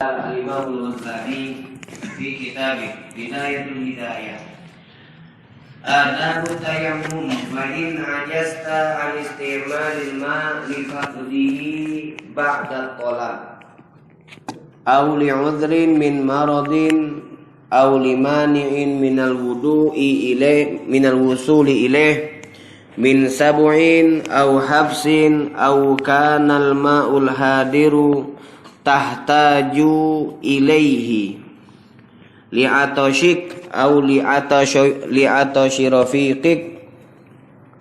Al-Imam Al-Ghazali fi kitabih Bidayatul Hidayah. Adabu tayammum wa in ajasta an isti'malil ma' li faqdihi ba'da talab aw li'udhrin min maradin aw limani'in minal wudu'i ilaih minal wusuli ilaih min sab'in aw habsin aw kanal ma'ul hadiru tahtaju ilaihi li'atashik au li'atashi rafiqik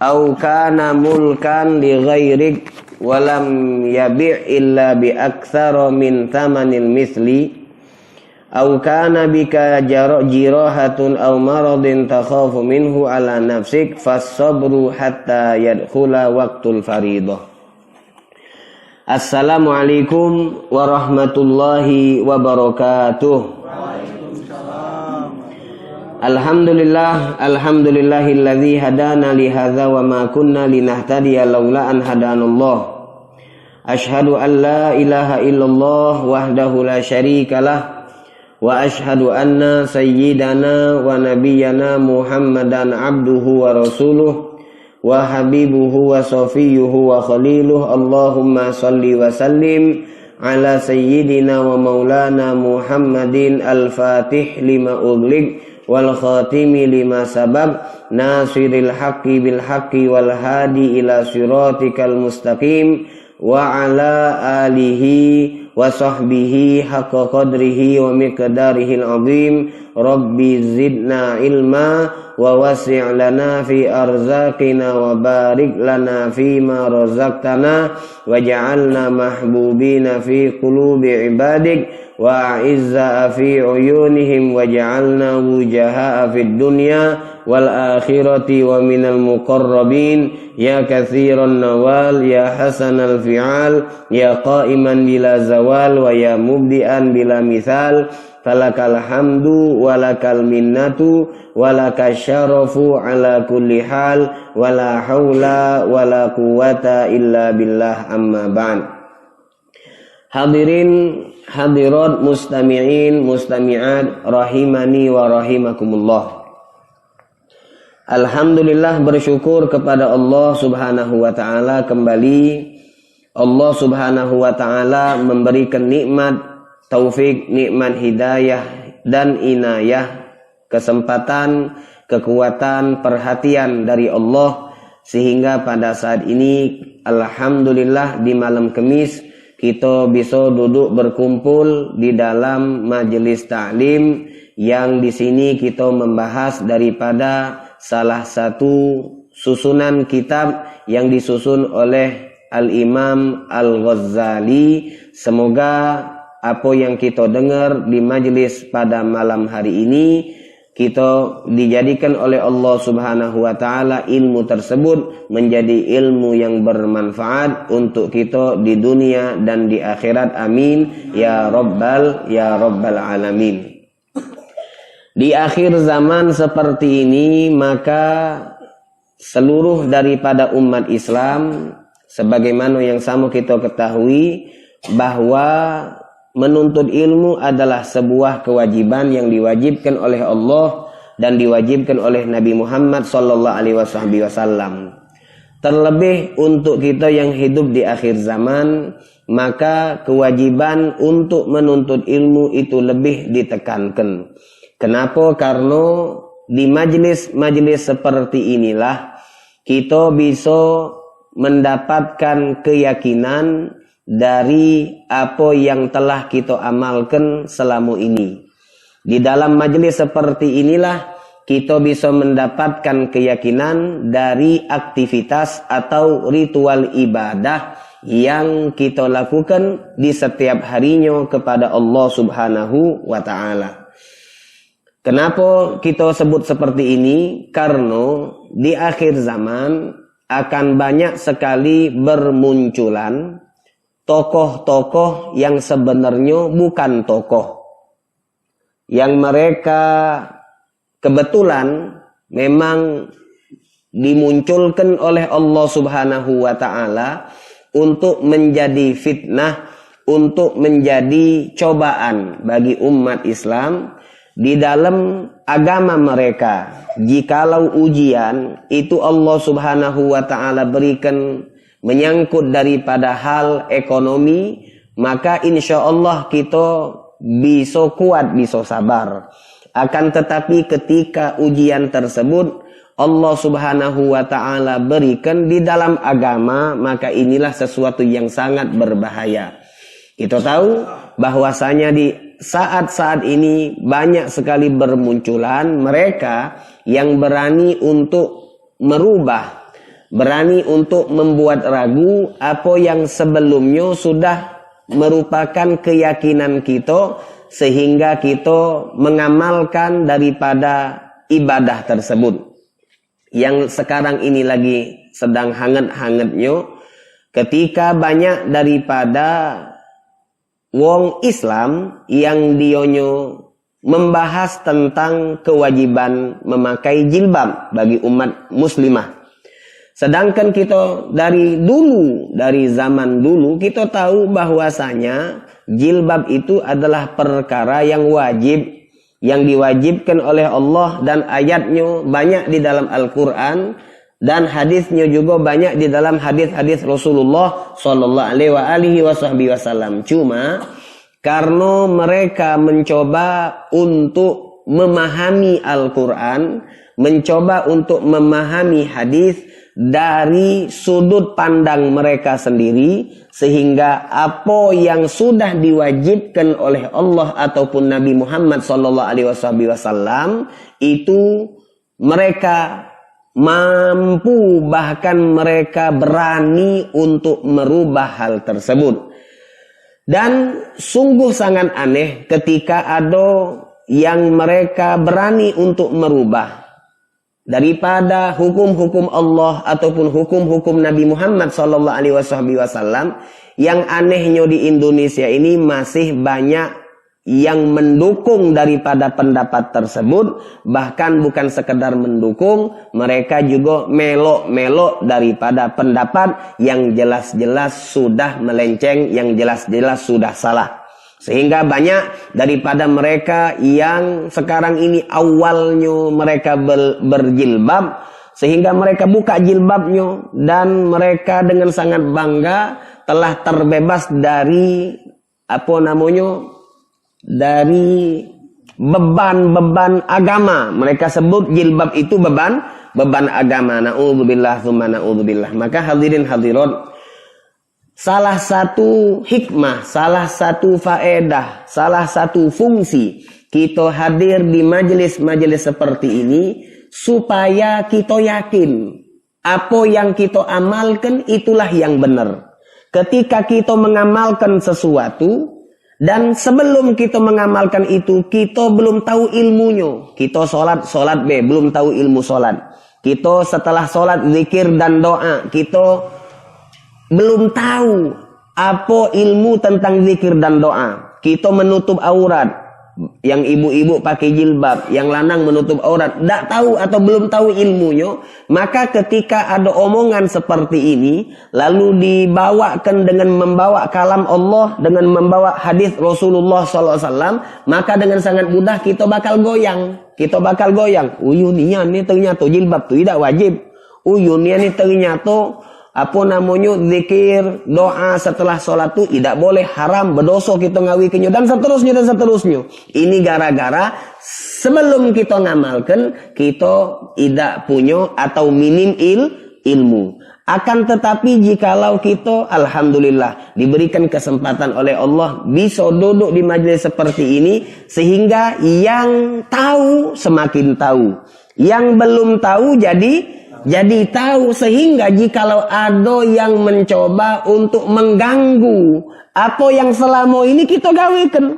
au kana mulkan li ghairik walam yabi' illa bi aktsara min thamanil misli au kana bika jirahatun au maradin takhafu minhu ala nafsik fas-sabru hatta yadkhula waqtul faridah. Assalamualaikum warahmatullahi wabarakatuh. Alhamdulillahilladzi hadana li hadza wa ma kunna linahtadiya laula an hadanallah. Asyhadu an la ilaha illallah wahdahu la syarikalah wa asyhadu anna sayyidana wa nabiyyana Muhammadan abduhu wa rasuluh wa habibuhu wa safiyuhu wa khaliluh. Allahumma salli wa sallim ala sayyidina wa maulana Muhammadin al-fatih lima ughliq wal khatimi lima sabab nasiril haqqi bil haqqi wal hadi ila siratikal mustaqim wa ala alihi wa sahbihi haqqa qadrihi wa miqdarihil azim. Rabbi zidna ilma wa wasi' lana fi arzaqina wa barik lana fima razaqtana waj'alna mahbubina fi qulubi ibadik wa a'izza fi uyunihim waj'alna wujaha fid dunya wal akhirati wa minal muqarrabin ya katsiran nawal ya hasanal fi'al ya qa'iman bila zawal wa ya mubdi'an bila misal. Falakal hamdu walakal minnatu walakal syarafu ala kulli hal wala haula wala quwata illa billah amma ba'd. Hadirin hadirat mustami'in mustami'at rahimani wa rahimakumullah. Alhamdulillah, bersyukur kepada Allah Subhanahu wa taala. Kembali Allah Subhanahu wa taala memberikan nikmat taufik, nikmat hidayah dan inayah, kesempatan, kekuatan, perhatian dari Allah sehingga pada saat ini alhamdulillah di malam Kamis kita bisa duduk berkumpul di dalam majelis ta'lim yang di sini kita membahas daripada salah satu susunan kitab yang disusun oleh Al-Imam Al-Ghazali. Semoga apa yang kita dengar di majelis pada malam hari ini kita dijadikan oleh Allah Subhanahu wa taala ilmu tersebut menjadi ilmu yang bermanfaat untuk kita di dunia dan di akhirat. Amin ya rabbal alamin. Di akhir zaman seperti ini maka seluruh daripada umat Islam, sebagaimana yang sama kita ketahui bahwa menuntut ilmu adalah sebuah kewajiban yang diwajibkan oleh Allah dan diwajibkan oleh Nabi Muhammad sallallahu alaihi wasallam. Terlebih untuk kita yang hidup di akhir zaman, maka kewajiban untuk menuntut ilmu itu lebih ditekankan. Kenapa? Karena di majelis-majelis seperti inilah kita bisa mendapatkan keyakinan dari apa yang telah kita amalkan selama ini. Di dalam majelis seperti inilah kita bisa mendapatkan keyakinan dari aktivitas atau ritual ibadah yang kita lakukan di setiap harinya kepada Allah Subhanahu wa ta'ala. Kenapa kita sebut seperti ini? Karena di akhir zaman akan banyak sekali bermunculan tokoh-tokoh yang sebenarnya bukan tokoh, yang mereka kebetulan memang dimunculkan oleh Allah Subhanahu wa ta'ala untuk menjadi fitnah, untuk menjadi cobaan bagi umat Islam di dalam agama mereka. Jikalau ujian itu Allah Subhanahu wa ta'ala berikan menyangkut daripada hal ekonomi, maka insya Allah kita bisa kuat, bisa sabar. Akan tetapi ketika ujian tersebut Allah Subhanahu wa ta'ala berikan di dalam agama, maka inilah sesuatu yang sangat berbahaya. Kita tahu bahwasanya di saat-saat ini banyak sekali bermunculan mereka yang berani untuk merubah, berani untuk membuat ragu apa yang sebelumnya sudah merupakan keyakinan kita, sehingga kita mengamalkan daripada ibadah tersebut. Yang sekarang ini lagi sedang hangat-hangatnya, ketika banyak daripada wong Islam yang dionyo membahas tentang kewajiban memakai jilbab bagi umat muslimah. Sedangkan kita dari dulu, dari zaman dulu, kita tahu bahwasanya jilbab itu adalah perkara yang wajib, yang diwajibkan oleh Allah, dan ayatnya banyak di dalam Al-Quran, dan hadisnya juga banyak di dalam hadis-hadis Rasulullah Sallallahu Alaihi Wasallam. Cuma karena mereka mencoba untuk memahami Al-Quran, mencoba untuk memahami hadis dari sudut pandang mereka sendiri, sehingga apa yang sudah diwajibkan oleh Allah ataupun Nabi Muhammad SAW itu mereka mampu, bahkan mereka berani untuk merubah hal tersebut. Dan sungguh sangat aneh ketika ada yang mereka berani untuk merubah daripada hukum-hukum Allah ataupun hukum-hukum Nabi Muhammad SAW. Yang anehnya di Indonesia ini masih banyak yang mendukung daripada pendapat tersebut. Bahkan bukan sekedar mendukung, mereka juga melok-melok daripada pendapat yang jelas-jelas sudah melenceng, yang jelas-jelas sudah salah. Sehingga banyak daripada mereka yang sekarang ini awalnya mereka berjilbab, sehingga mereka buka jilbabnya dan mereka dengan sangat bangga telah terbebas dari dari beban-beban agama. Mereka sebut jilbab itu beban agama. Na'udzubillah tsumma na'udzubillah. Maka hadirin hadirat, salah satu hikmah, salah satu faedah, salah satu fungsi kita hadir di majelis-majelis seperti ini supaya kita yakin apa yang kita amalkan itulah yang benar. Ketika kita mengamalkan sesuatu dan sebelum kita mengamalkan itu kita belum tahu ilmunya, kita sholat belum tahu ilmu sholat. Kita setelah sholat zikir dan doa, kita belum tahu apa ilmu tentang zikir dan doa. Kita menutup aurat, yang ibu-ibu pakai jilbab, yang lanang menutup aurat, tidak tahu atau belum tahu ilmunya. Maka ketika ada omongan seperti ini, lalu dibawakan dengan membawa kalam Allah, dengan membawa hadis Rasulullah SAW, maka dengan sangat mudah kita bakal goyang. Uyunia ini ternyata jilbab itu tidak wajib. Uyunia ini ternyata zikir, doa setelah sholat itu tidak boleh, haram, berdosa kita ngawikannya, dan seterusnya. Ini gara-gara sebelum kita ngamalkan, kita tidak punya atau minim ilmu. Akan tetapi jikalau kita, alhamdulillah, diberikan kesempatan oleh Allah, bisa duduk di majelis seperti ini, sehingga yang tahu semakin tahu, yang belum tahu jadi tahu, sehingga jikalau ada yang mencoba untuk mengganggu apa yang selama ini kita gawekan,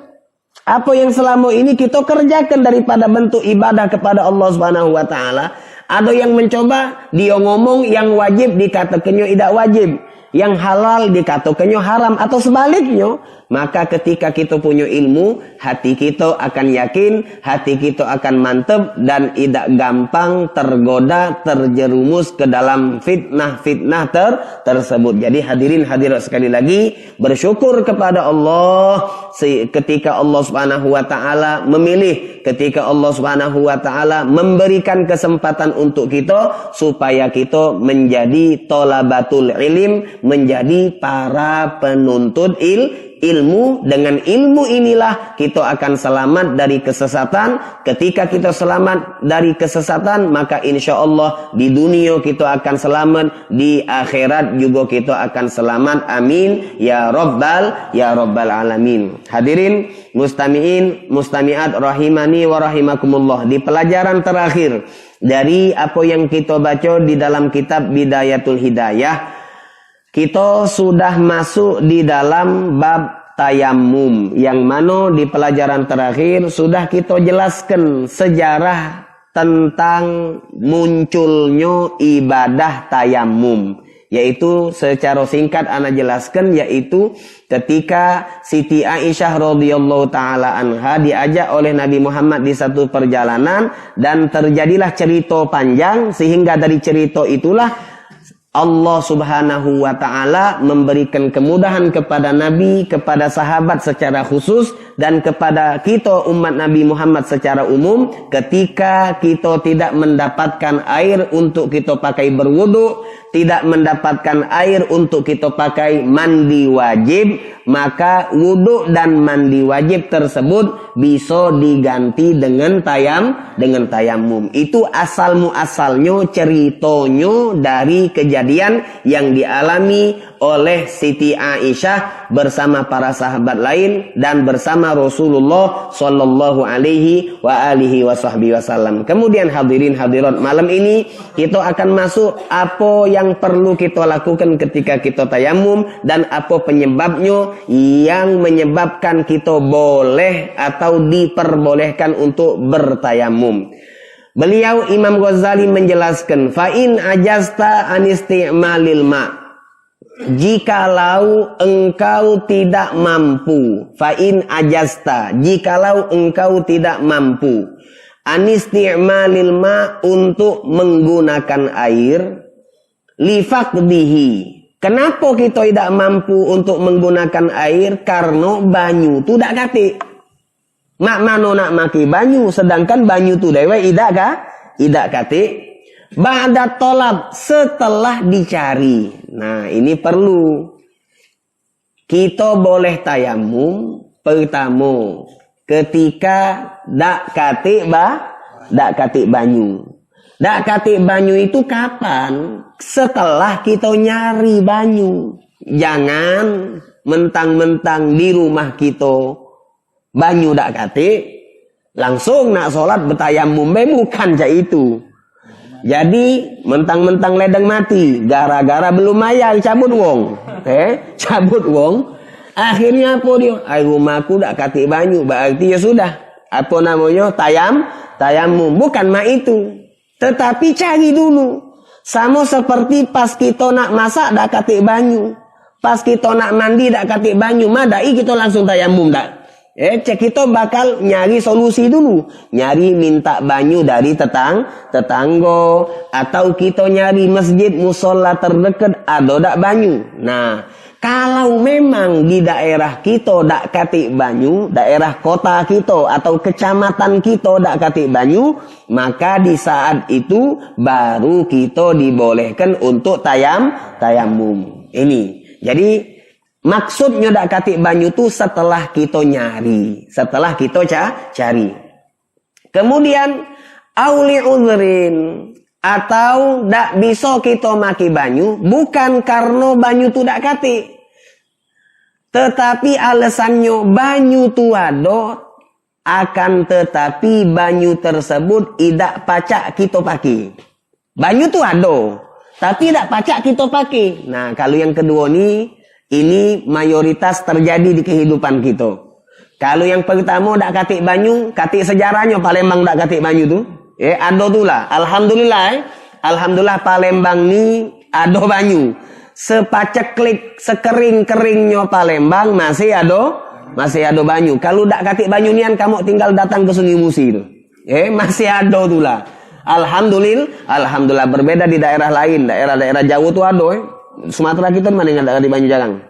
apa yang selama ini kita kerjakan daripada bentuk ibadah kepada Allah Subhanahu wa taala, ada yang mencoba dia ngomong yang wajib dikatakannya tidak wajib, yang halal dikatakannya haram atau sebaliknya. Maka ketika kita punya ilmu, hati kita akan yakin, hati kita akan mantap dan tidak gampang tergoda, terjerumus ke dalam fitnah-fitnah tersebut. Jadi hadirin hadirat sekali lagi, bersyukur kepada Allah ketika Allah Subhanahu wa taala memilih, ketika Allah Subhanahu wa taala memberikan kesempatan untuk kita supaya kita menjadi thalabatul ilim, menjadi para penuntut ilmu. Dengan ilmu inilah kita akan selamat dari kesesatan. Ketika kita selamat dari kesesatan, maka insya Allah di dunia kita akan selamat, di akhirat juga kita akan selamat. Amin ya rabbal alamin. Hadirin mustami'in mustami'at rahimani wa rahimakumullah. Di pelajaran terakhir dari apa yang kita baca di dalam kitab Bidayatul Hidayah, kita sudah masuk di dalam bab tayammum, yang mana di pelajaran terakhir sudah kita jelaskan sejarah tentang munculnya ibadah tayammum. Yaitu secara singkat ana jelaskan, yaitu ketika Siti Aisyah radhiyallahu taala anha diajak oleh Nabi Muhammad di satu perjalanan dan terjadilah cerita panjang, sehingga dari cerita itulah Allah Subhanahu wa taala memberikan kemudahan kepada Nabi, kepada sahabat secara khusus, dan kepada kita umat Nabi Muhammad secara umum. Ketika kita tidak mendapatkan air untuk kita pakai berwudu, tidak mendapatkan air untuk kita pakai mandi wajib, maka wudu dan mandi wajib tersebut bisa diganti dengan tayammum. Itu asal muasalnya, ceritanya dari kejadian yang dialami oleh Siti Aisyah bersama para sahabat lain dan bersama Rasulullah sallallahu alaihi wa alihi wasallam. Kemudian hadirin hadirat, malam ini kita akan masuk apa yang perlu kita lakukan ketika kita tayammum dan apa penyebabnya yang menyebabkan kita boleh atau diperbolehkan untuk bertayammum. Beliau Imam Ghazali menjelaskan, fa in ajasta an isti'malil ma', jikalau engkau tidak mampu, fa in ajasta, jikalau engkau tidak mampu, an isti'malil ma', untuk menggunakan air, li faqdihi. Kenapa kita tidak mampu untuk menggunakan air? Karena banyu tu dak katik. Mak mano nak maki banyu, sedangkan banyu tu dewe idak katik. Ba'da tolab, setelah dicari. Nah, ini perlu. Kita boleh tayamum pertama ketika dak katik banyu. Dak katik banyu itu kapan? Setelah kita nyari banyu. Jangan mentang-mentang di rumah kita banyu dak katik, langsung nak sholat bertayamum, bukan cak itu. Jadi mentang-mentang ledeng mati, gara-gara belum mayar cabut wong, cabut wong. Akhirnya apa dia? Ay, rumahku dak katik banyu, berarti ya sudah. Apa namanya? Tayamum. Bukan mak itu. Tetapi cari dulu. Sama seperti pas kita nak masak dak katik banyu, pas kita nak mandi dak katik banyu, madai kita langsung tayamum dak. Kita bakal nyari solusi dulu. Nyari minta banyu dari tetangga. Atau kita nyari masjid musola terdekat ada dak banyu. Nah, kalau memang di daerah kita dak katik banyu, daerah kota kita atau kecamatan kita dak katik banyu, maka di saat itu baru kita dibolehkan untuk tayamum. Ini. Jadi maksudnya dak katik banyu tu setelah kita nyari, setelah kita cari. Kemudian auli uzrin, atau dak bisa kita maki banyu bukan karena banyu tu dak katik, tetapi alasannya banyu tu ada, akan tetapi banyu tersebut tidak pacak kita pakai. Banyu tu ada, tapi tidak pacak kita pakai. Nah, kalau yang kedua ini mayoritas terjadi di kehidupan kita. Kalau yang pertama dak katik banyu, katik sejarahnya Palembang dak katik banyu tu. Ada tu lah. Alhamdulillah Palembang ni ada banyu. sepaceklik sekering-keringnya Palembang masih ada banyu. Kalau dak katik banyu nian kamu tinggal datang ke Sungai Musi itu. Masih ada tuh lah. Alhamdulillah berbeda di daerah lain, daerah-daerah Jawa tuh ada. Sumatera kita mana yang ada di banyu jarang.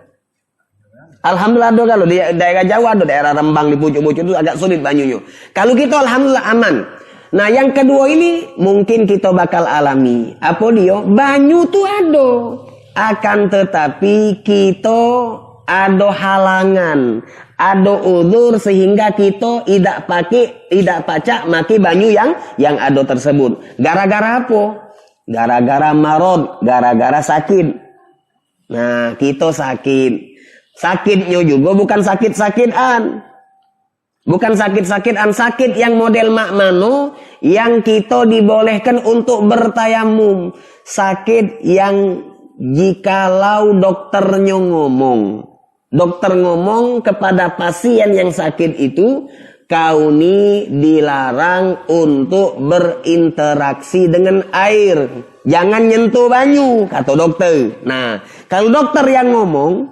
Alhamdulillah ada, kalau di daerah Jawa ada, daerah Rembang di pucuk-pucuk itu agak sulit banyunya. Kalau kita alhamdulillah aman. Nah yang kedua ini mungkin kita bakal alami. Apa dia? Banyu tuh ada. Akan tetapi kita ada halangan, ada udzur sehingga kita tidak pacak maki banyu yang ada tersebut. Gara-gara apa? Gara-gara marad, gara-gara sakit. Nah, kita sakit. Sakitnya juga bukan sakit-sakitan. Bukan sakit-sakitan, sakit yang model makmano yang kita dibolehkan untuk bertayamum. Sakit yang jikalau dokternya ngomong. Dokter ngomong kepada pasien yang sakit itu, kau ini dilarang untuk berinteraksi dengan air. Jangan nyentuh banyu, kata dokter. Nah, kalau dokter yang ngomong,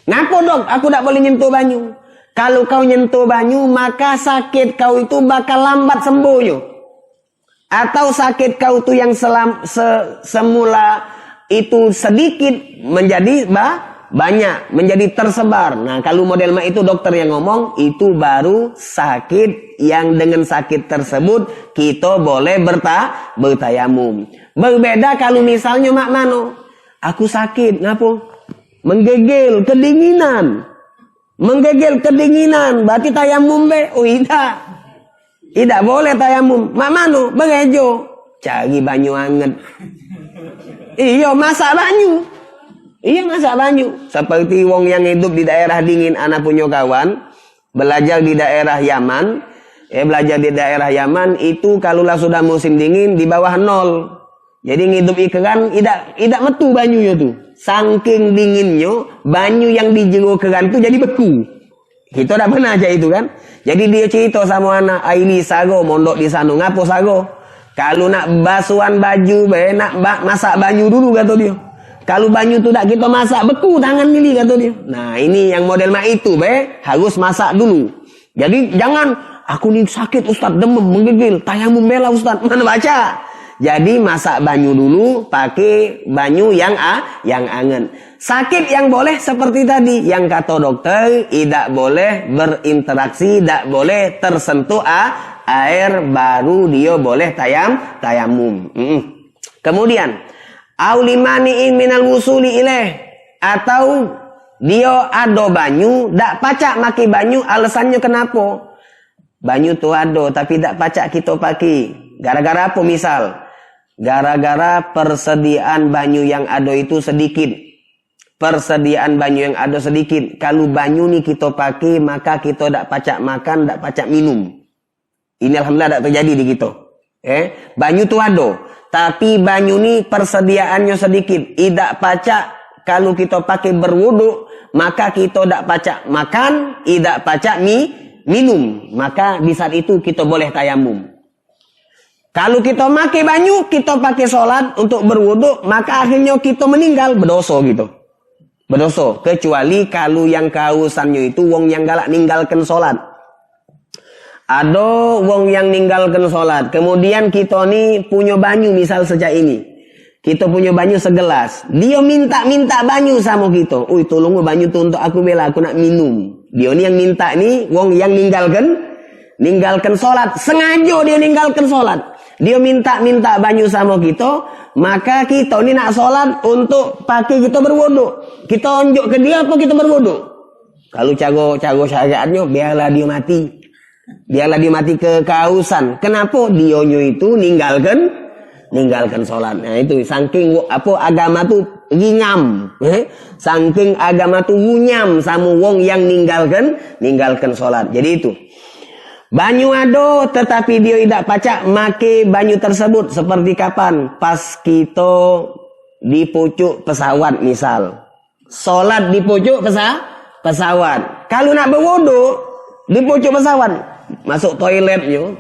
ngapa dok, aku tak boleh nyentuh banyu. Kalau kau nyentuh banyu, maka sakit kau itu bakal lambat sembuhnya. Atau sakit kau itu yang semula itu sedikit menjadi banyak, menjadi tersebar. Nah, kalau model itu dokter yang ngomong, itu baru sakit yang dengan sakit tersebut kita boleh bertayamum. Berbeda kalau misalnya mak mano, aku sakit, ngapa? Menggigil, kedinginan. Berarti tayamum be? Oh tidak. Tidak boleh tayamum. Mak mano, berejo. Cari banyu anget. Iya, masak banyu. Seperti wong yang hidup di daerah dingin, anak punya kawan belajar di daerah Yaman. Belajar di daerah Yaman itu kalaulah sudah musim dingin di bawah 0. Jadi ngidup ikan tidak metu banyunya tuh. Saking dinginnya banyu yang di jero keran tuh jadi beku. Kita udah pernah aja itu kan. Jadi dia cerita sama anak, "Aini sago mondok di sana, ngapo sago? Kalau nak basuhan baju, nak masak banyu dulu," kata dia. Kalau banyu tu tak kita masak, beku tangan gini, kata dia. Nah, ini yang model mak itu, harus masak dulu. Jadi jangan, aku ni sakit Ustaz, demam, menggigil, tayamum bela Ustaz, mana baca? Jadi masak banyu dulu, pakai banyu yang anget. Sakit yang boleh seperti tadi, yang kata dokter, tidak boleh berinteraksi, tidak boleh tersentuh air, baru dia boleh tayamum. Kemudian, aulimani'in minal wusuli ilaih, atau dia ada banyu dak pacak maki banyu, alasannya kenapa? Banyu tu ada tapi dak pacak kita pakai. Gara-gara apa misal? Gara-gara persediaan banyu yang ada itu sedikit. Persediaan banyu yang ada sedikit. Kalau banyu ni kita pakai, maka kita dak pacak makan, dak pacak minum. Ini alhamdulillah dak terjadi di kita. Banyu tu ada, tapi banyu ni persediaannya sedikit. Tidak pacak kalau kita pakai berwudu, maka kita tidak pacak makan, tidak pacak minum. Maka di saat itu kita boleh tayamum. Kalau kita pakai banyu, kita pakai sholat untuk berwudu, maka akhirnya kita meninggal, berdosa gitu. Berdosa. Kecuali kalau yang kehausannya itu wong yang galak ninggalkan sholat. Ada wong yang ninggalkan sholat. Kemudian kita ni punya banyu misal sejak ini. Kita punya banyu segelas. Dia minta banyu sama kita. Ui, tolong banyu tu untuk aku bela, aku nak minum. Dia ni yang minta ni wong yang ninggalkan sholat. Sengaja dia ninggalkan sholat. Dia minta banyu sama kita. Maka kita ni nak sholat untuk pakai kita berwudu. Kita unjuk ke dia apa kita berwudu? Kalau cara syariatnya, biarlah dia mati. Biarlah dia mati kehausan. Kenapa? Dionyo itu ninggalkan sholat. Nah itu saking agama tu ringam. Saking agama tu ngunyam sama wong yang ninggalkan sholat. Jadi itu. Banyu ada tetapi dia tidak pacak make banyu tersebut. Seperti kapan? Pas kita di pucuk pesawat misal. Sholat di pucuk pesawat. Kalau nak berwudu di pucuk pesawat, masuk toilet yo.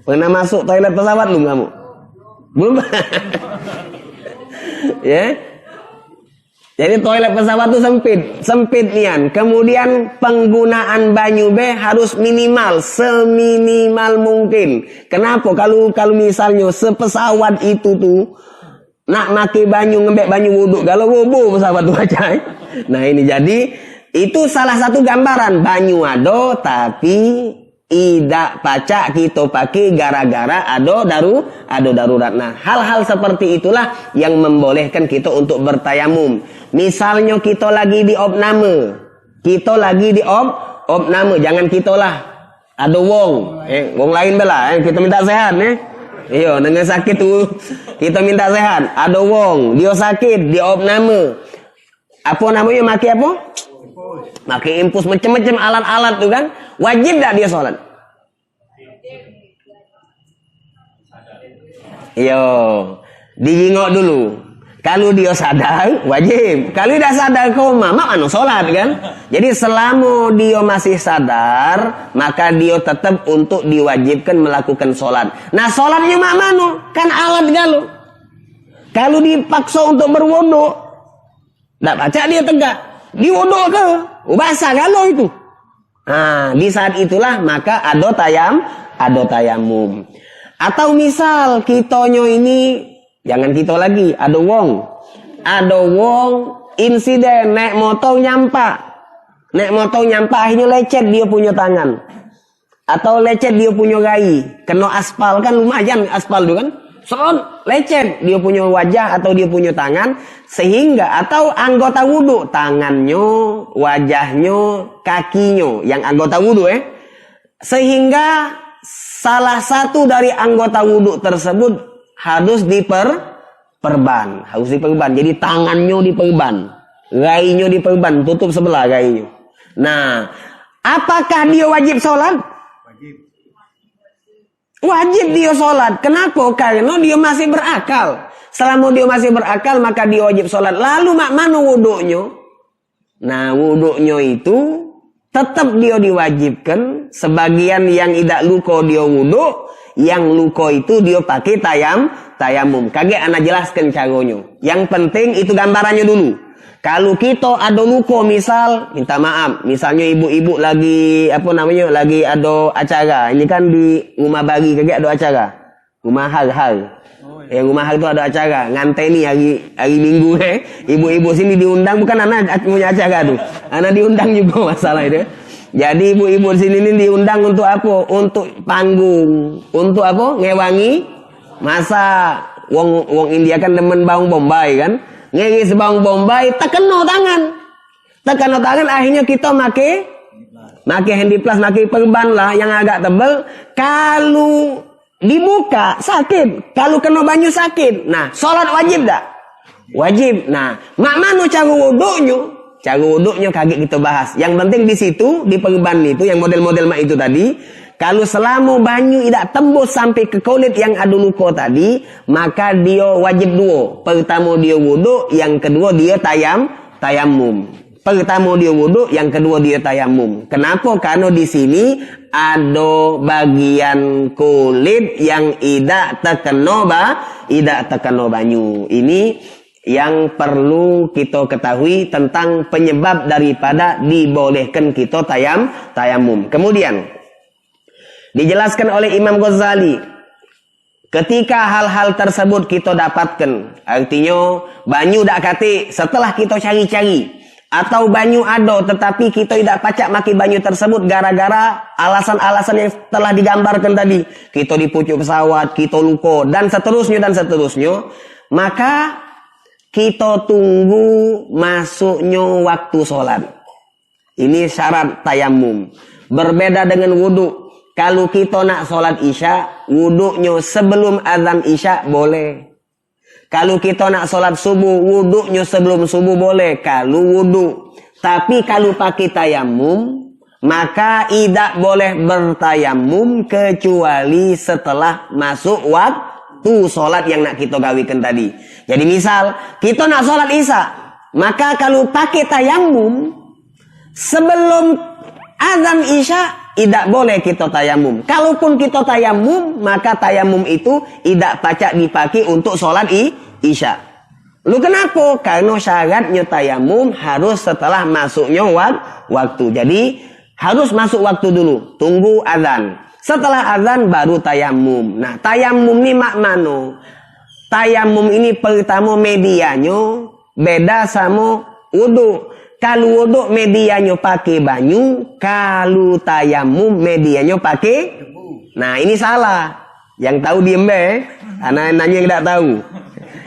Pernah masuk toilet pesawat belum kamu? Belum. Ya. Jadi toilet pesawat itu sempit nian. Kemudian penggunaan banyu harus minimal, seminimal mungkin. Kenapa? Kalau misalnya sepesawat itu tuh nak make banyu, ngembek banyu wuduk, kalau wudu pesawat tuh aja. Nah ini jadi itu salah satu gambaran banyu ado tapi tidak pacak kita pakai gara-gara ado darurat. Nah, hal-hal seperti itulah yang membolehkan kita untuk bertayamum. Misalnya kita lagi di opname. Jangan kita lah. Ada wong lain bela, kita minta sehat Iya, dengan sakit tuh kita minta sehat. Ada wong, dia sakit, dia opname. Apa namanya maki apa? Maki impus macam-macam alat-alat tuh kan. Wajib tak dia sholat? Yo, dijingok dulu. Kalau dia sadar, wajib. Kalau tidak sadar koma, mana sholat kan? Jadi selama dia masih sadar, maka dia tetap untuk diwajibkan melakukan sholat. Nah sholatnya mana? Kan alat galuh. Kalau dipaksa untuk berwudu, tak baca dia tegak. Diwudu ke? Basah galuh itu. Nah, di saat itulah maka ada tayamum. Atau misal kitonyo ini, jangan kita lagi, ada wong insiden naik motor nyampak akhirnya lecet dia punya tangan atau lecet dia punya gai, kena aspal kan lumayan aspal itu kan, lecet dia punya wajah atau dia punya tangan, sehingga atau anggota wudu, tangannya, wajahnya, kakinya yang anggota wudu sehingga salah satu dari anggota wudu tersebut harus diperban. Jadi tangannya diperban, gainya diperban, tutup sebelah gainya. Nah, apakah dia wajib sholat? Wajib dia sholat. Kenapa? Karena dia masih berakal. Selama dia masih berakal, maka dia wajib sholat. Lalu mana wudunya? Nah, wudunya itu tetap dia diwajibkan. Sebagian yang tidak luko dia wudu, yang luko itu dia pakai tayamum. Kage anak jelaskan caranya. Yang penting itu gambarannya dulu. Kalau kita ada luko misal, minta maaf, misalnya ibu-ibu lagi lagi ada acara. Ini kan di rumah bagi kage ada acara. Rumah hal. Rumah hal itu ada acara. Nganteni hari Minggu Ibu-ibu sini diundang, bukan anak punya acara tuh. Anak diundang juga masalah itu. Jadi ibu-ibu sini ini diundang untuk apa? Untuk panggung. Untuk apa? Ngewangi masa wong India kan demen bawang bombay kan. Ngegis bawang bombay tekeno tangan. Akhirnya kita make handyplas, make perban lah yang agak tebal. Kalau dibuka sakit, kalau kena banyu sakit. Nah, sholat wajib tak? Wajib. Nah, mana cara wudunya? Cara wudunya kaget kita bahas. Yang penting di situ, di perban itu, yang model-model mak itu tadi, kalau selama banyu tidak tembus sampai ke kulit yang ada luka tadi, maka dia wajib dua. Pertama dia wudu, yang kedua dia tayamum. Pertama dia wudu, yang kedua dia tayamum. Kenapa? Karena di sini ada bagian kulit yang tidak terkena banyu. Ini yang perlu kita ketahui tentang penyebab daripada dibolehkan kita tayamum. Kemudian dijelaskan oleh Imam Ghazali, ketika hal-hal tersebut kita dapatkan, artinya banyu dak kate setelah kita cari-cari, atau banyu ada tetapi kita tidak pacak maki banyu tersebut gara-gara alasan-alasan yang telah digambarkan tadi, kita di pucuk pesawat, kita luka dan seterusnya, maka kita tunggu masuknya waktu sholat. Ini syarat tayamum. Berbeda dengan wudu. Kalau kita nak sholat isya, wudunya sebelum azan isya boleh. Kalau kita nak sholat subuh, wudunya sebelum subuh boleh. Kalau wudu. Tapi kalau pakai tayamum, maka tidak boleh bertayamum kecuali setelah masuk waktu sholat yang nak kita gawikan tadi. Jadi misal kita nak sholat isya, maka kalau pakai tayamum sebelum azan isya tidak boleh kita tayamum. Kalaupun kita tayamum, maka tayamum itu tidak pacak dipakai untuk sholat isya. Lu kenapa? Karena syaratnya tayamum harus setelah masuknya waktu. Jadi harus masuk waktu dulu. Tunggu azan. Setelah azan baru tayamum. Nah, tayamum ini maknanya. Tayamum ini pertama medianya beda sama wudu. Kalau wudu medianya pakai banyu, kalau tayamum medianya pakai. Nah, ini salah. Yang tahu diem be. Anak nanya yang tidak tahu.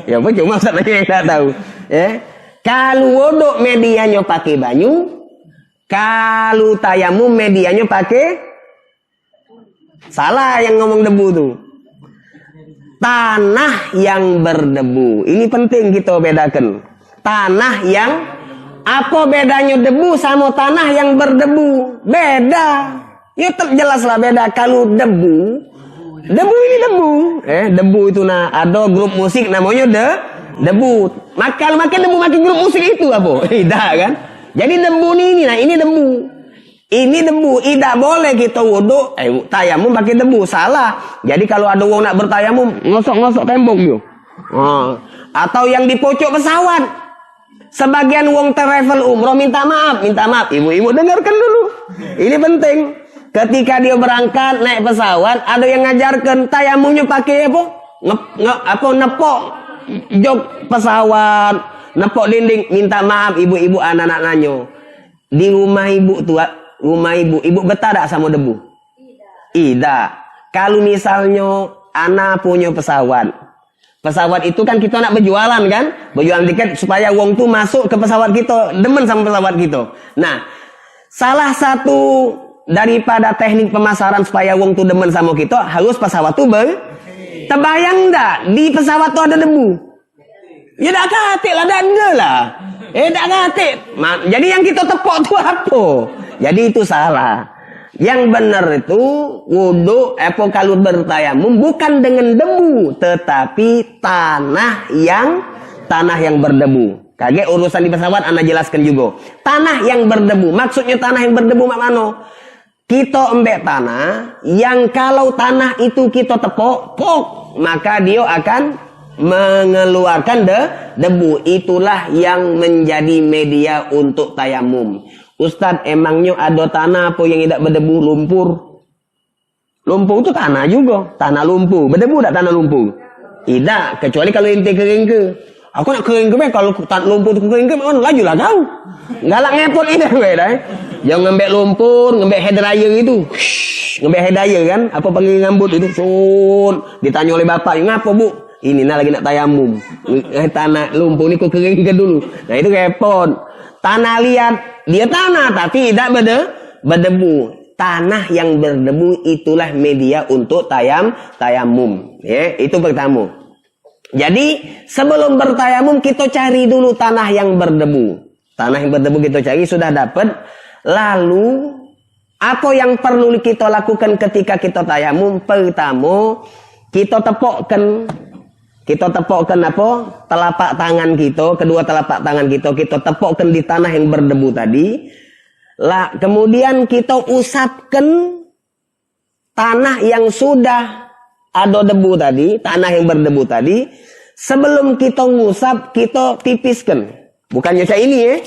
Ya apa cuma Ustaz nanya yang tidak tahu. Ya. Kalau wudu medianya pakai banyu, kalau tayamum medianya pakai. Salah yang ngomong debu tuh. Tanah yang berdebu. Ini penting kita bedakan. Tanah yang apa bedanya debu sama tanah yang berdebu? Beda. Ya jelaslah beda. Kalau debu ini debu. Debu itu ada grup musik namanya debu. Kalau makin debu makin grup musik itu apa? Tidak kan? Jadi debu ini debu. Ini debu, tidak boleh kita wudu, tayamum pakai debu, salah. Jadi kalau ada orang nak bertayamum, ngosok-ngosok tembok dia. Atau yang di pojok pesawat. Sebagian wong travel umroh minta maaf. Ibu-ibu dengarkan dulu. Ini penting. Ketika dia berangkat naik pesawat, ada yang ngajarkan tayamumnya pakai apa? Nepok jok pesawat, nepok dinding. Minta maaf ibu-ibu anak-anak nanyo. Di rumah ibu tua. Rumah ibu betah tak sama debu? Tidak. Kalau misalnya anak punya pesawat itu kan kita nak berjualan kan? Berjualan tiket supaya wong tu masuk ke pesawat kita, demen sama pesawat kita. Nah, salah satu daripada teknik pemasaran supaya wong tu demen sama kita, harus pesawat tu terbayang tak? Di pesawat tu ada debu. Ya tak katik lah, ada lah. Tak katik. Jadi yang kita tepuk tu apa? Jadi itu salah. Yang benar itu wudu kalau bertayamum bukan dengan debu, tetapi tanah yang berdebu. Kaget urusan di pesawat Anda jelaskan juga. Tanah yang berdebu. Maksudnya tanah yang berdebu mana? Kita embek tanah yang kalau tanah itu kita tepuk, maka dia akan mengeluarkan debu. Itulah yang menjadi media untuk tayamum. Ustadz, emangnya ada tanah apa yang tidak berdebu? Lumpur. Lumpur itu tanah juga. Tanah lumpur. Berdebu tak tanah lumpur? Tidak. Kecuali kalau inti kering ke. Aku nak kering ke, kalau lumpur itu kering ke, mana laju lah kau. Galak ngepot ini gue dah. Jangan ngembek lumpur, ngembek hair dryer itu. Ngembek hair dryer kan? Apa panggil rambut itu? Ditanya oleh bapak, ngapa bu? Ini lagi nak tayamum. Tanah lumpur ni kau keringkan dulu. Nah itu repot. Tanah liat, dia tanah tapi tidak berdebu. Tanah yang berdebu itulah media untuk tayamum. Ya, itu pertama. Jadi sebelum bertayamum kita cari dulu tanah yang berdebu. Tanah yang berdebu kita cari, sudah dapat. Lalu apa yang perlu kita lakukan ketika kita tayamum? Pertama, kita tepukkan apa? Telapak tangan kita, kedua telapak tangan kita tepukkan di tanah yang berdebu tadi. Kemudian kita usapkan tanah yang sudah ada debu tadi, tanah yang berdebu tadi. Sebelum kita ngusap, kita tipiskan. Bukannya cak ini ya.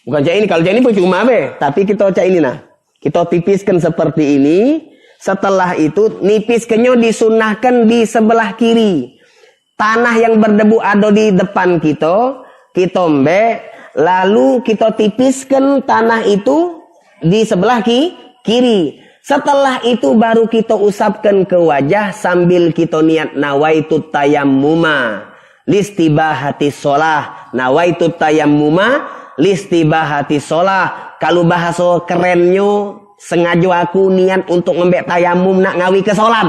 Bukan cak ini, kalau cak ini percuma be. Tapi kita cak ini nah. Kita tipiskan seperti ini. Setelah itu nipiskannya disunahkan di sebelah kiri. Tanah yang berdebu ada di depan kita embek, lalu kita tipiskan tanah itu di sebelah kiri. Setelah itu baru kita usapkan ke wajah sambil kita niat nawaitut tayammuma listibahati sholah. Nawaitut tayammuma listibahati sholah. Kalau bahasa kerennya, sengaja aku niat untuk ngembek tayamum nak ngawi ke sholat.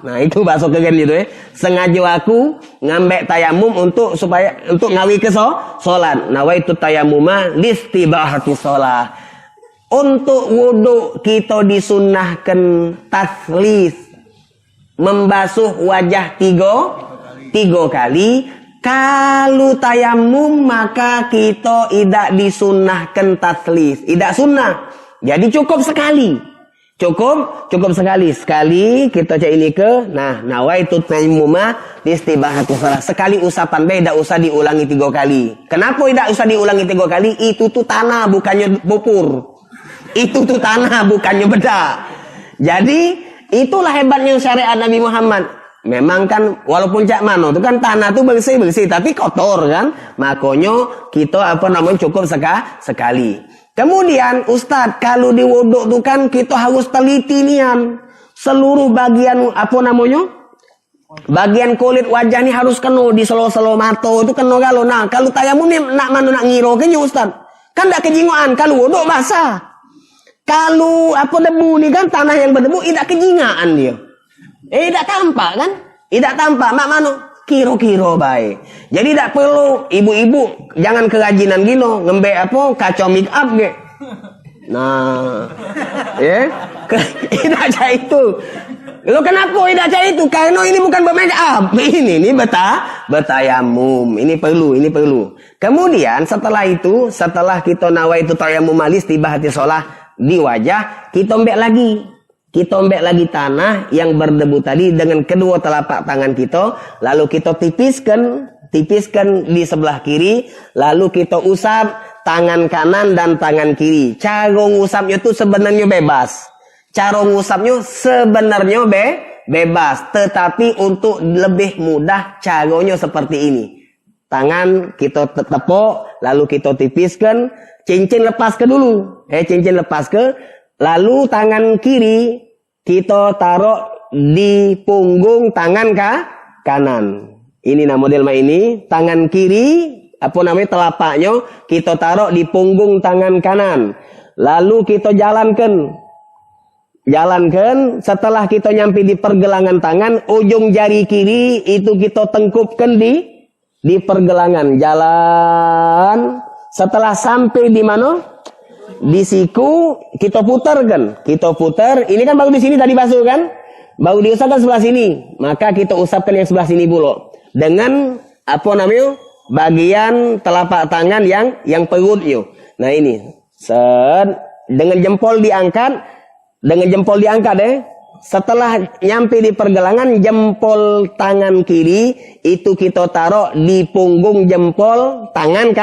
Nah itu bahasa keren gitu ya. Sengaja aku ngambek tayamum untuk ngawi ke sholat. Nawaitu tayamuma listibahati sholat. Untuk wudu kita disunnahkan taslis, membasuh wajah tiga kali. Kalau tayamum maka kita tidak disunnahkan taslis, tidak sunnah. Jadi cukup sekali. Cukup sekali kita cek ini ke. Nah, nawaitu tayammuma istibahatu salah. Sekali usapan tidak usah diulangi 3 kali. Kenapa tidak usah diulangi 3 kali? Itu tuh tanah bukannya pupur. Itu tuh tanah bukannya bedak. Jadi itulah hebatnya syariat Nabi Muhammad. Memang kan walaupun cak mano itu kan tanah tuh bersih tapi kotor kan. Makanya kita cukup sekali. Kemudian Ustadz, kalau di wudhu itu kan kita harus teliti nian. Seluruh bagian bagian kulit wajah ini harus kena di selo-selo mata itu kena kalau. Nah, kalau tayamum ni nak ngiro ke Ustadz. Kan tak kejingoan kalau wudhu basah. Kalau debu ni kan tanah yang berdebu tidak kejingaan dia. Tidak tampak kan? Tidak tampak mak mano kiro-kiro baik. Jadi tak perlu ibu-ibu jangan kerajinan gino ngembek kacau make up ge. Nah, tidak cah itu. Lo kenapa tidak cah itu? Karena ini bukan make up. Ini betayamum. Ini perlu. Kemudian setelah kita nawaitu tayammum istibahati shalah di wajah, kita ombek lagi tanah yang berdebu tadi dengan kedua telapak tangan kita, lalu kita tipiskan di sebelah kiri, lalu kita usap tangan kanan dan tangan kiri. Cara ngusapnya itu sebenarnya bebas. Bebas, tetapi untuk lebih mudah caranya seperti ini. Tangan kita tepuk, lalu kita tipiskan, cincin lepas ke dulu. Lalu tangan kiri kita taruh di punggung tangan kanan. Ini model ini. Tangan kiri, telapaknya kita taruh di punggung tangan kanan. Lalu kita jalankan. Setelah kita nyampe di pergelangan tangan, ujung jari kiri itu kita tengkupkan di pergelangan. Jalan. Setelah sampai di mana? Di siku kita putar. Ini kan baru di sini tadi basuh kan, baru diusapkan sebelah sini, maka kita usapkan yang sebelah sini pula dengan bagian telapak tangan yang perutnya. Nah ini dengan jempol diangkat setelah nyampe di pergelangan, jempol tangan kiri itu kita taruh di punggung jempol tangan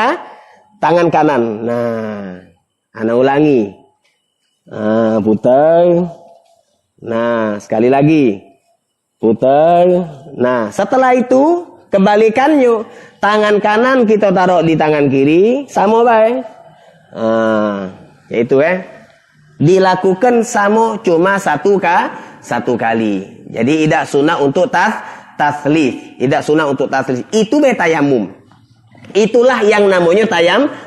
kanan. Nah, ana ulangi. Putar. Nah, sekali lagi. Putar. Nah, setelah itu kebalikannya. Tangan kanan kita taruh di tangan kiri. Sama baik. Yaitu dilakukan sama cuma satu kali. Jadi tidak sunnah untuk taslif. Itu tayamum. Itulah yang namanya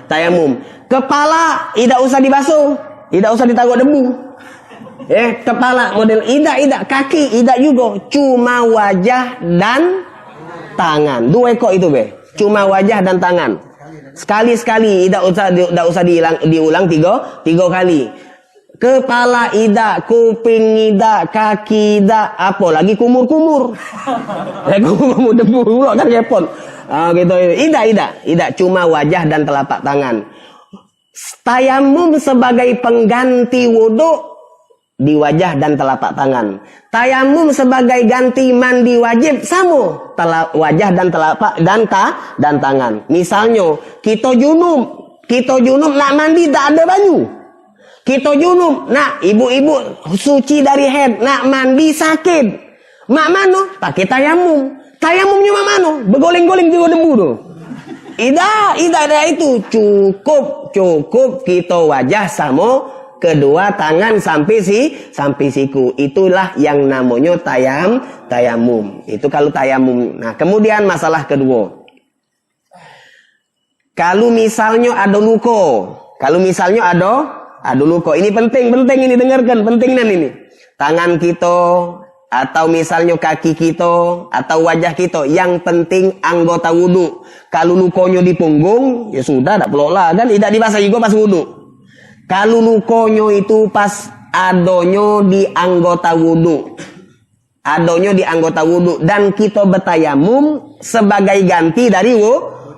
tayamum. Kepala tidak usah dibasuh, tidak usah ditaruh debu. Kepala model tidak, kaki tidak juga, cuma wajah dan tangan. 2 ekor itu cuma wajah dan tangan. Sekali-sekali, tidak usah diulang 3 kali. Kepala tidak, kuping tidak, kaki tidak, apalagi kumur-kumur. Kumur debu pula kan repot. Gitu. Tidak, cuma wajah dan telapak tangan. Tayamum sebagai pengganti wudhu di wajah dan telapak tangan. Tayamum sebagai ganti mandi wajib sama wajah dan telapak dan tangan. Misalnya kita junub nak mandi tak ada baju. Kita junub nak ibu-ibu suci dari haid nak mandi sakit. Mak mano pakai tayamum. Tayamumnya mak mano bergoleng-goleng juga debu tu. Tidak itu cukup kita wajah sama kedua tangan sampai siku. Itulah yang namanya tayamum. Itu kalau tayamum. Nah, kemudian masalah kedua. Kalau misalnya ada luka, ini penting ini dengarkan, pentingnya ini. Tangan kita atau misalnya kaki kita atau wajah kita, yang penting anggota wudu. Kalau lukonya di punggung, ya sudah, tak perlu lah kan, tidak dibasuh juga pas wudu. Kalau lukonya itu pas adonyo di anggota wudu, dan kita bertayamum sebagai ganti dari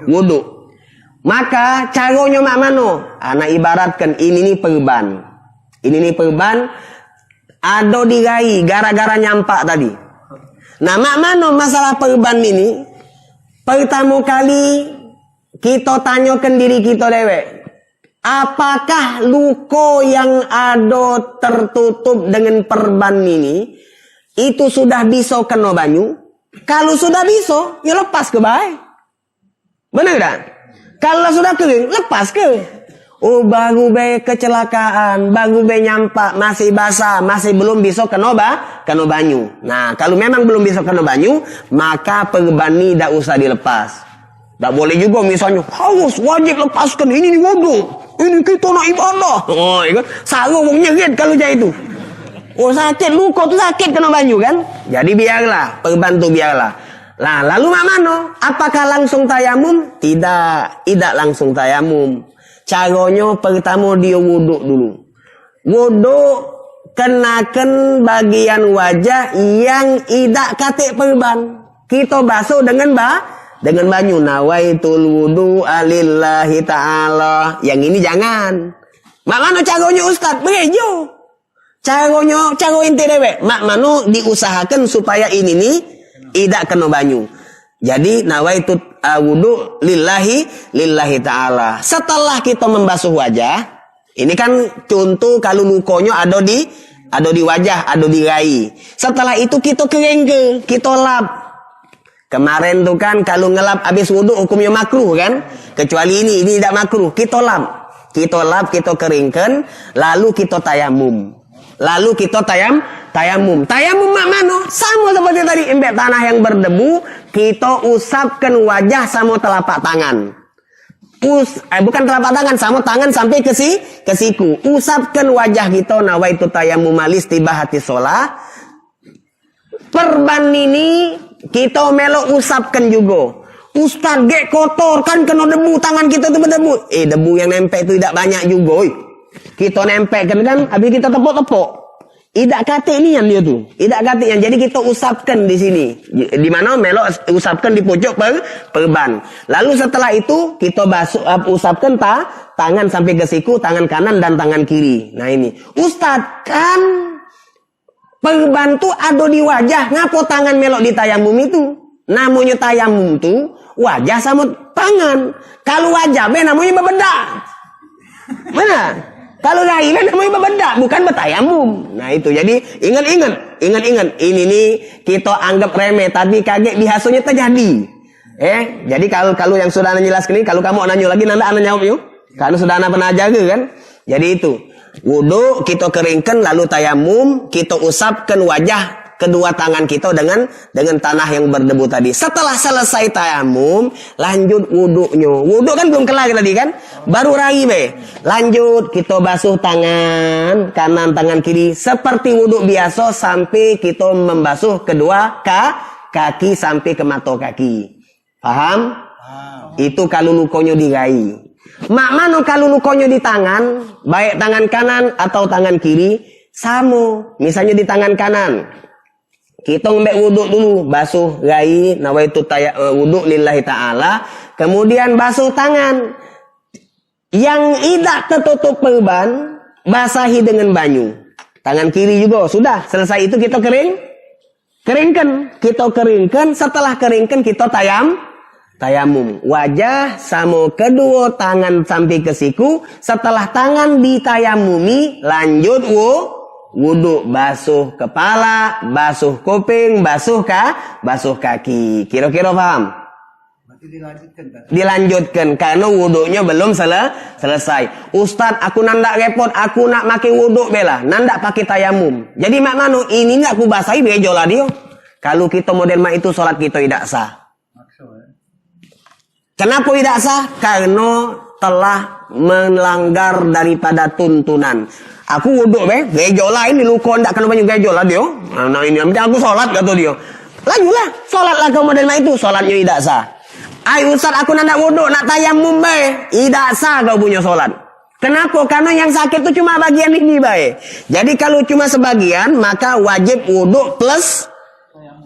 wudu, maka caranya mak mano? Anak ibaratkan ini nih perban. ado dirai gara-gara nyampak tadi. Nah, mak mano masalah perban ini? Pertama kali kita tanyakan diri kita dewek. Apakah luko yang ada tertutup dengan perban ini itu sudah bisa kena banyu? Kalau sudah bisa, ya lepas ke baik. Benar tak? Kalau sudah kering, lepas ke. Oh, baru be kecelakaan, baru be nyampak, masih basah, masih belum bisa kena banyu. Nah, kalau memang belum bisa kena banyu, maka perban ini tidak usah dilepas. Tak boleh juga misalnya, harus wajib lepaskan, ini wudu, ini kita nak ibadah. Oh, ikut sarung nyerit kalau jadi itu. Oh, sakit, luka tu sakit kena banyu kan? Jadi biarlah, perban tu biarlah. Nah, lalu mak mano? Apakah langsung tayamum? Tidak langsung tayamum. Caranya pertama dia wuduk dulu. Wuduk kenakan bagian wajah yang tidak katik perban. Kita basuh dengan banyu. Nawaitul wudu alillahi ta'ala. Yang ini jangan. Mak mano caranya Ustaz? Berejo. Cara inti dewek. Mak mano diusahakan supaya ini nih tidak kena banyu. Jadi nawaitu wudu lillahi ta'ala. Setelah kita membasuh wajah, ini kan contoh kalau lukonya ada di wajah, ada di rai. Setelah itu kita keringkan, kita lap. Kemarin tuh kan kalau ngelap habis wudu hukumnya makruh kan? Kecuali ini tidak makruh. Kita lap, kita keringkan, lalu kita tayamum. Tayamum mak mano? Sama seperti tadi, embek tanah yang berdebu, kita usapkan wajah sama telapak tangan. Bukan telapak tangan, sama tangan sampai ke siku. Usapkan wajah kita, nawaitu tayamum alistibahati sholah. Perban ini kita melok usapkan juga. Ustaz, gek kotor kan kena debu, tangan kita itu berdebu. Debu yang nempel itu tidak banyak juga. Kita nempelkan kan, habis kita tepuk-tepuk. Tidak katik ni yang dia tu. Tidak katik yang. Jadi kita usapkan di sini. Di mana melok usapkan di pojok perban. Lalu setelah itu kita usapkan tangan sampai ke siku, tangan kanan dan tangan kiri. Nah ini. Ustaz, kan perban tu ada di wajah. Ngapo tangan melok di tayamum itu? Namanya tayamum tu wajah sama tangan. Kalau wajah namanya berbeda. Mana? Kalau lain namanya berbeda, bukan bertayamum. Nah itu, jadi ingat. Ini nih kita anggap remeh, tapi kaget biasanya terjadi. Jadi kalau yang sudah anda jelaskan ini, kalau kamu nanya lagi, anda jawab yuk. Kalau sudah anda pernah jaga kan. Jadi itu, wudu kita keringkan, lalu tayamum, kita usapkan wajah kedua tangan kita dengan tanah yang berdebu tadi. Setelah selesai tayamum, lanjut wudunya. Wudu kan belum kelar tadi kan? Baru rai be. Lanjut kita basuh tangan kanan, tangan kiri seperti wudu biasa sampai kita membasuh kedua kaki sampai ke mata kaki. Paham? Itu kalau lukonya dirai. Mak mano kalau lukonya di tangan, baik tangan kanan atau tangan kiri, sama. Misalnya di tangan kanan, kita ngambil wuduk dulu, basuh rai, nawaitu wuduk lillahi ta'ala, kemudian basuh tangan. Yang tidak tertutup perban, basahi dengan banyu. Tangan kiri juga, sudah, selesai itu kita keringkan. Kita keringkan, setelah keringkan kita tayamum. Wajah sama kedua tangan sampai ke siku, setelah tangan ditayamumi, lanjut wudu, basuh kepala, basuh kuping, basuh kaki. Kira-kira paham? Dilanjutkan karena wudunya belum selesai. Ustaz, aku nandak repot, aku nak pakai wudu bela, nandak pakai tayamum. Jadi mak mano ini nak aku basahi bejolah dia. Kalau kita model mak itu salat kita tidak sah. Kenapa tidak sah? Karena telah melanggar daripada tuntunan. Aku wuduk gejo lah ini luko ndak kena banyak gejo lah dia. Nah ini aku sholat kata dia. Lanjutlah, sholatlah kau model itu, sholatnya tidak sah. Ayo Ustaz, aku nak wuduk, nak tayamum tidak sah kau punya sholat. Kenapa? Karena yang sakit itu cuma bagian ini Jadi kalau cuma sebagian, maka wajib wuduk plus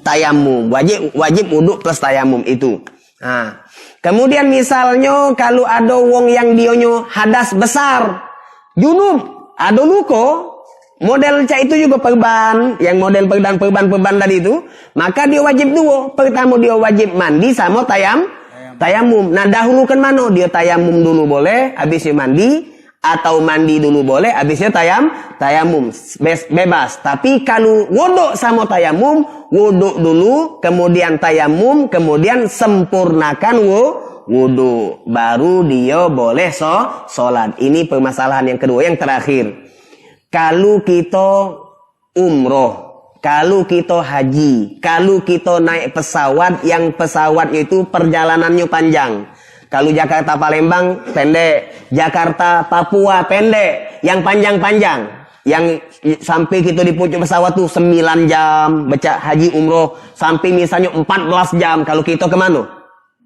tayamum. Wajib wuduk plus tayamum itu. Nah, kemudian misalnya kalau ada wong yang dionyo hadas besar, junub, ada luko, model cak itu juga perban, yang model perban tadi itu, maka dia wajib dua. Pertama dia wajib mandi sama tayamum. Nah dahulukan mana? Dia tayamum dulu boleh, habisnya mandi, atau mandi dulu boleh, habisnya tayamum. Bebas. Tapi kalau wuduk sama tayamum, wuduk dulu, kemudian tayamum, kemudian sempurnakan wuduk, baru dia boleh sholat. Ini permasalahan yang kedua, yang terakhir. Kalau kita umroh, kalau kita haji, kalau kita naik pesawat yang pesawatnya itu perjalanannya panjang. Kalau Jakarta Palembang pendek, Jakarta Papua pendek, yang panjang-panjang, yang sampai kita di pucuk pesawat tuh 9 jam, baca haji umroh, sampai misalnya 14 jam. Kalau kita kemana?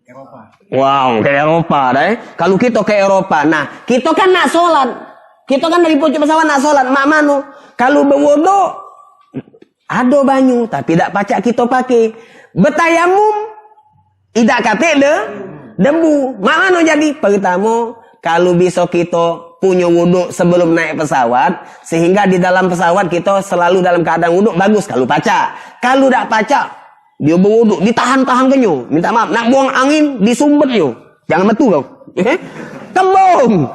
Eropa. Wow, ke Eropa deh. Kalau kita ke Eropa, nah kita kan nak sholat. Kita kan dari pucuk pesawat nak sholat, mak mano. Kalau berwuduk, ada banyu, tapi tak pacak kita pakai. Bertayamum, tidak kate debu. Mak mano jadi? Pertama, kalau bisa kita punya wuduk sebelum naik pesawat, sehingga di dalam pesawat kita selalu dalam keadaan wuduk, bagus kalau pacak. Kalau tak pacak, dia berwuduk, ditahan-tahan kenyo. Minta maaf, nak buang angin, disumbat yo. Jangan metu kau. Kembung.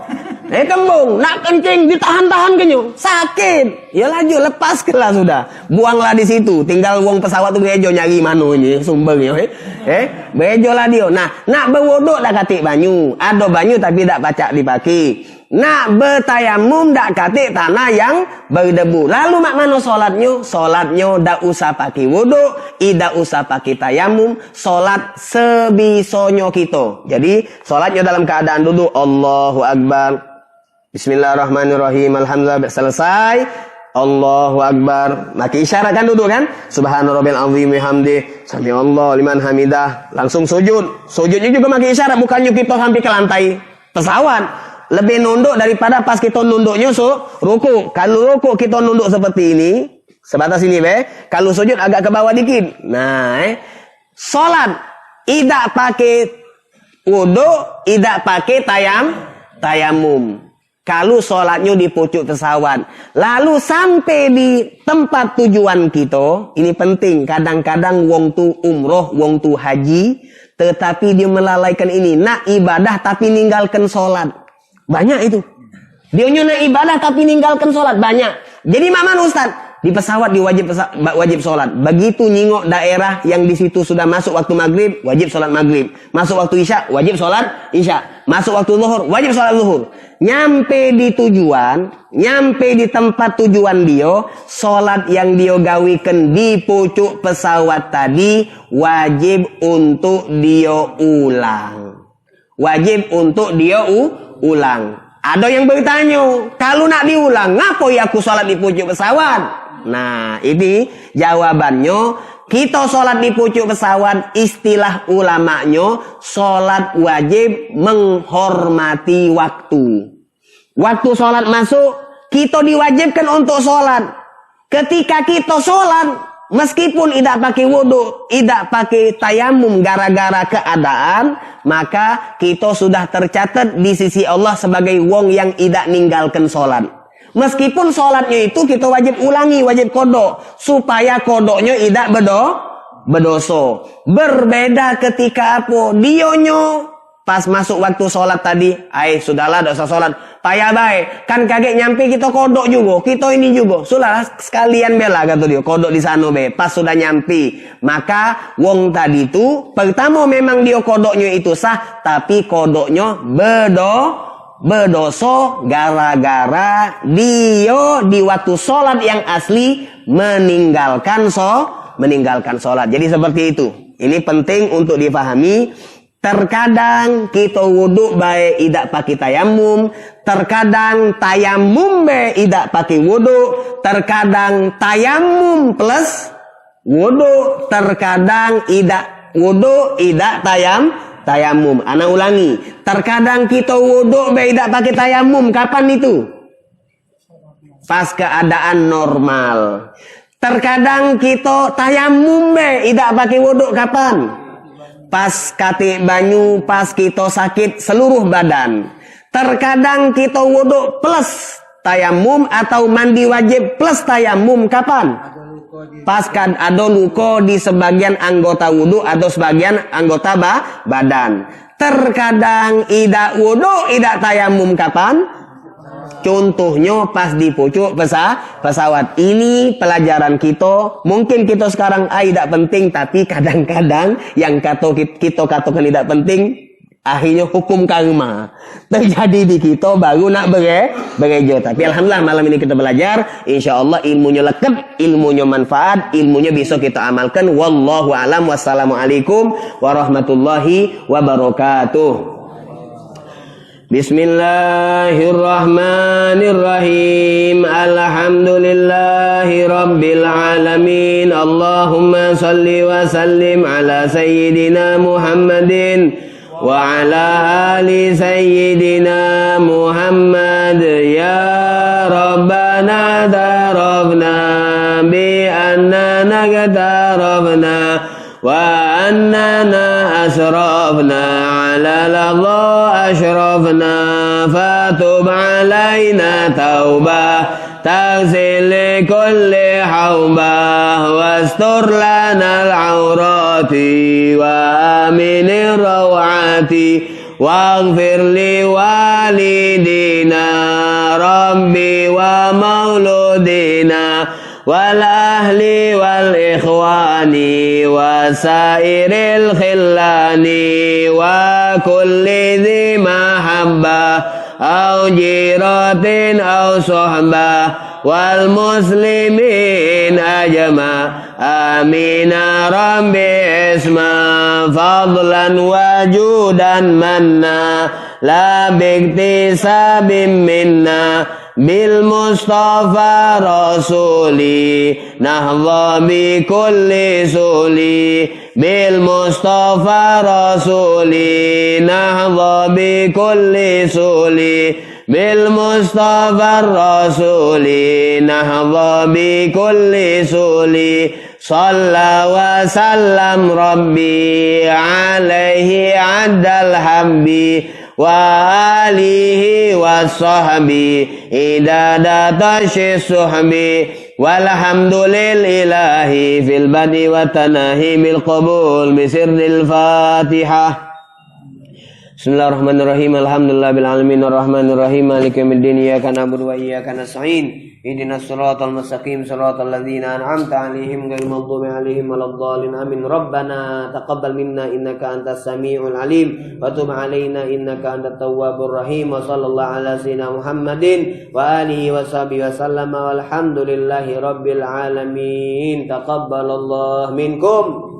Kembung, nak kencing ditahan-tahan kenyo, sakit. Ya laju, lepaskanlah sudah. Buanglah di situ. Tinggal wong pesawat tu bejo nyari mano ini sumbernya. Bejo lah dia. Nah, nak berwuduk dak katik banyu. Ada banyu tapi tak pacak dipakai. Nak bertayamum dak katik tanah yang berdebu. Lalu mak mano solatnya? Solatnya dak usah pakai wuduk, tidak usah pakai tayamum. Solat sebisonyo kita. Jadi solatnya dalam keadaan duduk. Allahu Akbar. Bismillahirrahmanirrahim. Alhamdulillah, selesai. Allahu Akbar. Maka isyaratkan duduk kan? Subhanarabbil azim bihamdi. Sami Allah liman hamidah. Langsung sujud. Sujudnya juga pakai isyarat, bukannya kita sampai ke lantai pesawat. Lebih nunduk daripada pas kita nunduknya ruku. Kalau ruku kita nunduk seperti ini, sebatas ini be. Kalau sujud agak ke bawah dikit. Nah, salat tidak pakai wudu, tidak pakai tayamum. Kalau sholatnya di pucuk pesawat, lalu sampai di tempat tujuan kita, ini penting. Kadang-kadang wong tu umroh, wong tu haji, tetapi dia melalaikan ini. Nak ibadah tapi ninggalkan sholat. Banyak itu. Dia nak ibadah tapi ninggalkan sholat. Banyak. Jadi mana Ustaz? Di pesawat wajib sholat. Begitu nyingok daerah yang di situ sudah masuk waktu maghrib, wajib sholat maghrib. Masuk waktu isya, wajib sholat isya. Masuk waktu zuhur, wajib sholat zuhur. Nyampe di tujuan, nyampe di tempat tujuan dia, sholat yang dia gawikan di pucuk pesawat tadi, wajib untuk dia ulang. Wajib untuk dia ulang. Ada yang bertanya, kalau nak diulang, ngapa ya aku sholat di pucuk pesawat? Nah, ini jawabannya. Kita sholat di pucuk pesawat, istilah ulamanya, sholat wajib menghormati waktu. Waktu sholat masuk, kita diwajibkan untuk sholat. Ketika kita sholat, meskipun tidak pakai wudu, tidak pakai tayamum gara-gara keadaan, maka kita sudah tercatat di sisi Allah sebagai wong yang tidak ninggalkan sholat. Meskipun sholatnya itu kita wajib ulangi, wajib kodok. Supaya kodoknya tidak berdosa. Berbeda ketika apa? Dionyo pas masuk waktu sholat tadi. Sudahlah, tidak usah sholat. Payah baik. Kan kaget nyampe kita kodok juga. Kita ini juga. Sudahlah, sekalian bela kata dia. Kodok di sana be. Pas sudah nyampe. Maka wong tadi itu, pertama memang dia kodoknya itu sah. Tapi kodoknya berdosa gara-gara dia di waktu sholat yang asli meninggalkan sholat. Jadi seperti itu. Ini penting untuk difahami. Terkadang kita wuduk baik tidak pakai tayamum, terkadang tayamum baik tidak pakai wuduk, terkadang tayamum plus wuduk, terkadang tidak wuduk tidak tayamum. Ana ulangi. Terkadang kita wuduk tidak pakai tayamum. Kapan itu? Pas keadaan normal. Terkadang kita tayamum tidak pakai wuduk. Kapan? Pas katik banyu, pas kita sakit seluruh badan. Terkadang kita wuduk plus tayamum atau mandi wajib plus tayamum kapan? Pas ada luka di sebagian anggota wudhu atau sebagian anggota badan. Terkadang idak wudhu, idak tayamum kapan? Contohnya pas di pucuk pesawat. Ini pelajaran kita. Mungkin kita sekarang tidak penting, tapi kadang-kadang yang kita katakan tidak penting, akhirnya hukum karma terjadi di kita baru nak berejo. Tapi alhamdulillah malam ini kita belajar, insyaallah ilmunya lengkap, ilmunya manfaat, ilmunya bisa kita amalkan. Wallahu alam. Wassalamualaikum warahmatullahi wabarakatuh. Bismillahirrahmanirrahim. Alhamdulillahi rabbil alamin. Allahumma salli wa sallim ala sayyidina Muhammadin wa ala ali sayyidina Muhammad. Ya Rabbana tarafna bi annana qatarafna wa annana asrafna ala ladha ashrafna fatub alaina taubah taghsil kulli haubah wastur lana al-awrati wa aminir rawati waghfir li walidina rabbi wa mauludina wal ahli wal ikhwani wa sairil khillani wa kulli dhi mahabbah au jiratin au sohbah wal muslimin ajma amina rabbi isma fadlan wajudan manna la biktisabim minna bil mustafa rasuli nahdha bi kulli suli bil mustafa rasuli nahdha bi kulli suli bil mustafa rasuli nahdha bi kulli suli salla wa sallam rabbi alaihi addal habbi wa alihi wa sahbi idadatashi suhbi walhamdulillahi fil badi wa tanahi bil qabul bisirril fatihah. Bismillahirrahmanirrahim. Alhamdulillahil alamin arrahmanir rahim maliki yaumiddin iyyaka na'budu wa iyyaka nasta'in ihdinas siratal mustaqim siratal ladzina an'amta 'alaihim ghairil maghdubi 'alaihim waladdallin amin. Rabbana taqabbal minna innaka antas samiul alim wa tub 'alaina innaka antat tawwabur rahim. Wa sallallahu ala sayyidina Muhammadin wa alihi wa sahbihi wa sallama walhamdulillahi rabbil alamin. Taqabbalallahu minkum.